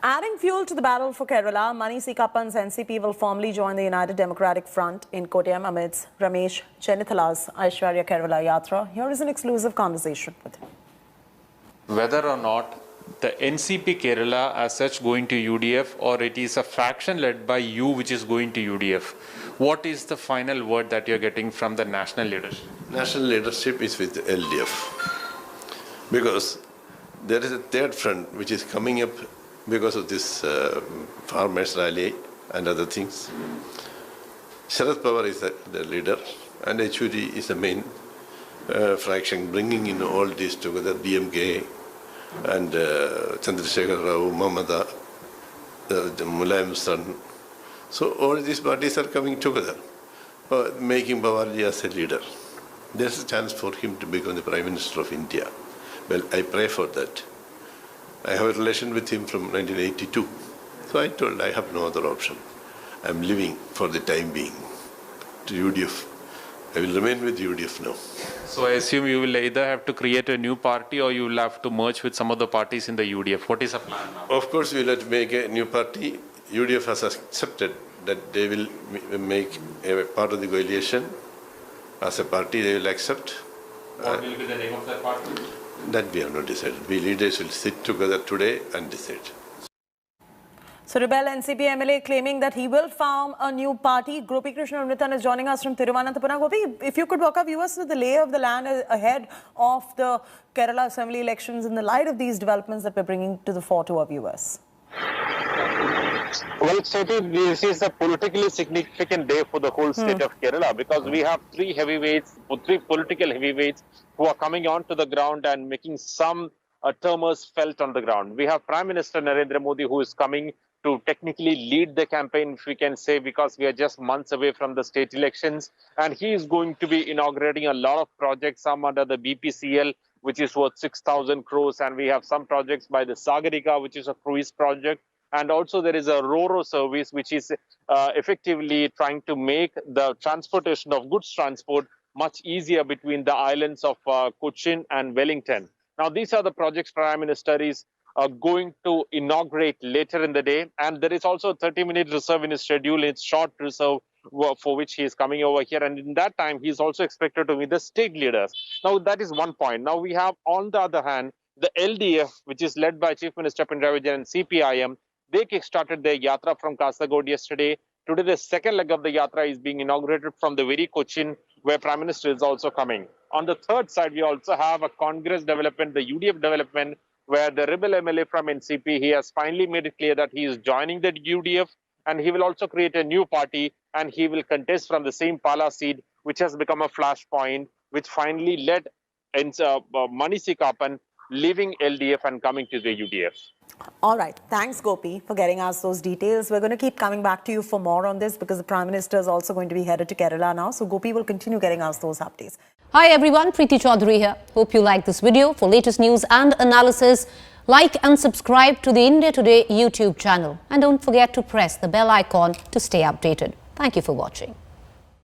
Adding fuel to the battle for Kerala, Mani C. Kappan's NCP will formally join the United Democratic Front in Kottayam amidst Ramesh Chennithala's Aishwarya Kerala Yatra. Here is an exclusive conversation with him. Whether or not the NCP Kerala as such going to UDF, or it is a faction led by you which is going to UDF, what is the final word that you're getting from the national leadership? National leadership is with LDF because there is a third front which is coming up because of this farmers rally and other things. Sharad Pawar is the leader and HUD is the main fraction, bringing in all these together, DMK and Chandrasekhar Rao, Mamata, Mulayam son. So all these parties are coming together, making Bawarji as a leader. There's a chance for him to become the Prime Minister of India. Well, I pray for that. I have a relation with him from 1982. So I told I have no other option. I'm living for the time being to UDF. I will remain with UDF now. So I assume you will either have to create a new party or you will have to merge with some of the parties in the UDF. What is the plan now? Of course, we will have to make a new party. UDF has accepted that they will make a part of the coalition. As a party, they will accept. What will be the name of that party? That we have not decided. We leaders will sit together today and decide. So, Rebel NCP MLA claiming that he will form a new party. Gopi Krishna Amritan is joining us from Thiruvananthapuram. Gopi, if you could walk up viewers with the lay of the land ahead of the Kerala Assembly elections in the light of these developments that we're bringing to the fore to our viewers. Well, Soti, this is a politically significant day for the whole state of Kerala because we have three political heavyweights who are coming onto the ground and making some tremors felt on the ground. We have Prime Minister Narendra Modi who is coming to technically lead the campaign, if we can say, because we are just months away from the state elections. And he is going to be inaugurating a lot of projects, some under the BPCL, which is worth 6,000 crores. And we have some projects by the Sagarika, which is a cruise project. And also there is a RoRo service, which is effectively trying to make the transportation of goods transport much easier between the islands of Cochin and Wellington. Now, these are the projects Prime Minister is going to inaugurate later in the day. And there is also a 30-minute reserve in his schedule. It's short reserve for which he is coming over here. And in that time, he is also expected to meet the state leaders. Now, that is one point. Now, we have, on the other hand, the LDF, which is led by Chief Minister Pinarayi Vijayan and CPIM. They kick-started their yatra from Kasaragod yesterday. Today, the second leg of the yatra is being inaugurated from the very Cochin, where Prime Minister is also coming. On the third side, we also have a Congress development, the UDF development, where the rebel MLA from NCP, he has finally made it clear that he is joining the UDF and he will also create a new party and he will contest from the same Pala seat, which has become a flashpoint, which finally led Mani C. Kappan leaving LDF and coming to the UDF. All right. Thanks, Gopi, for getting us those details. We're going to keep coming back to you for more on this because the Prime Minister is also going to be headed to Kerala now. So Gopi will continue getting us those updates. Hi everyone, Preeti Chaudhary here. Hope you like this video. For latest news and analysis, like and subscribe to the India Today YouTube channel. And don't forget to press the bell icon to stay updated. Thank you for watching.